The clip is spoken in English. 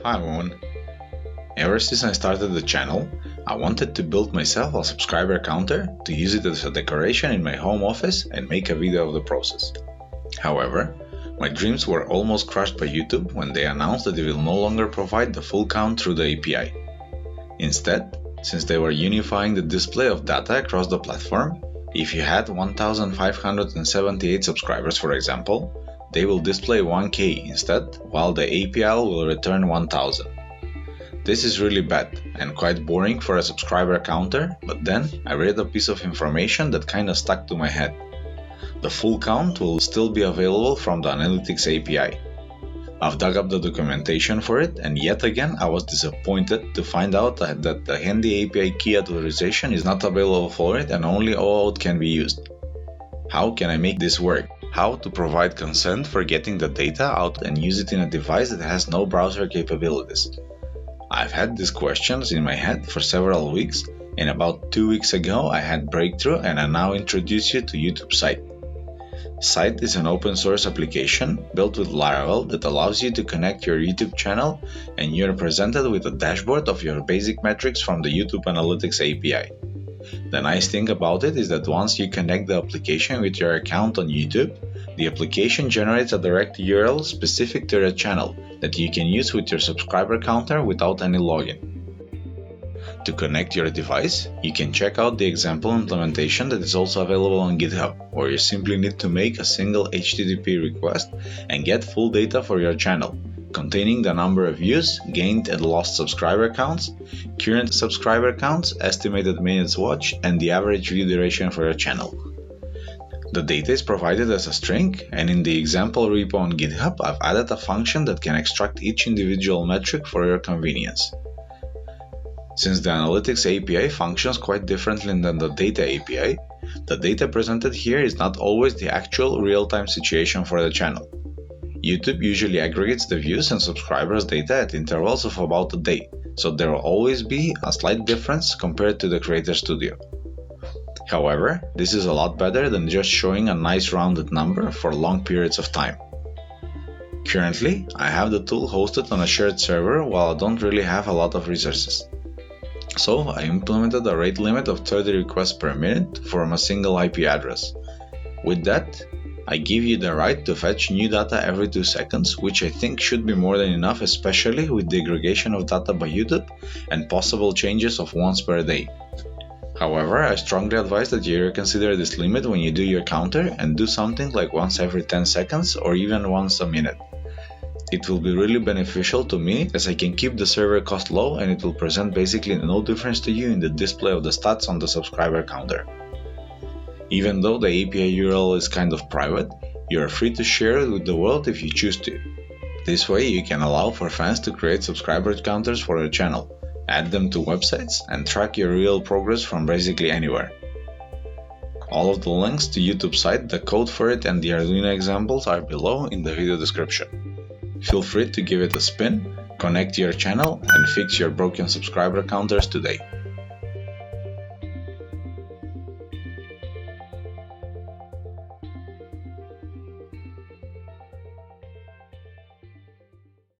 Hi everyone. Ever since I started the channel, I wanted to build myself a subscriber counter to use it as a decoration in my home office and make a video of the process. However, my dreams were almost crushed by YouTube when they announced that they will no longer provide the full count through the API. Instead, since they were unifying the display of data across the platform, if you had 1,578 subscribers for example, they will display 1K instead, while the API will return 1,000. This is really bad and quite boring for a subscriber counter, but then I read a piece of information that kinda stuck to my head. The full count will still be available from the Analytics API. I've dug up the documentation for it, and yet again I was disappointed to find out that the handy API key authorization is not available for it and only OAuth can be used. How can I make this work? How to provide consent for getting the data out and use it in a device that has no browser capabilities? I've had these questions in my head for several weeks, and about 2 weeks ago I had breakthrough and I now introduce you to YouTube Site. Site is an open source application built with Laravel that allows you to connect your YouTube channel and you're presented with a dashboard of your basic metrics from the YouTube Analytics API. The nice thing about it is that once you connect the application with your account on YouTube, the application generates a direct URL specific to your channel that you can use with your subscriber counter without any login. To connect your device, you can check out the example implementation that is also available on GitHub, where you simply need to make a single HTTP request and get full data for your channel, containing the number of views, gained and lost subscriber counts, current subscriber counts, estimated minutes watched, and the average view duration for your channel. The data is provided as a string, and in the example repo on GitHub, I've added a function that can extract each individual metric for your convenience. Since the Analytics API functions quite differently than the Data API, the data presented here is not always the actual real-time situation for the channel. YouTube usually aggregates the views and subscribers data at intervals of about a day, so there will always be a slight difference compared to the Creator Studio. However, this is a lot better than just showing a nice rounded number for long periods of time. Currently, I have the tool hosted on a shared server while I don't really have a lot of resources. So I implemented a rate limit of 30 requests per minute from a single IP address. With that, I give you the right to fetch new data every 2 seconds, which I think should be more than enough, especially with the aggregation of data by YouTube and possible changes of once per day. However, I strongly advise that you reconsider this limit when you do your counter and do something like once every 10 seconds or even once a minute. It will be really beneficial to me as I can keep the server cost low and it will present basically no difference to you in the display of the stats on the subscriber counter. Even though the API URL is kind of private, you are free to share it with the world if you choose to. This way you can allow for fans to create subscriber counters for your channel, add them to websites, and track your real progress from basically anywhere. All of the links to YouTube Site, the code for it, and the Arduino examples are below in the video description. Feel free to give it a spin, connect to your channel, and fix your broken subscriber counters today.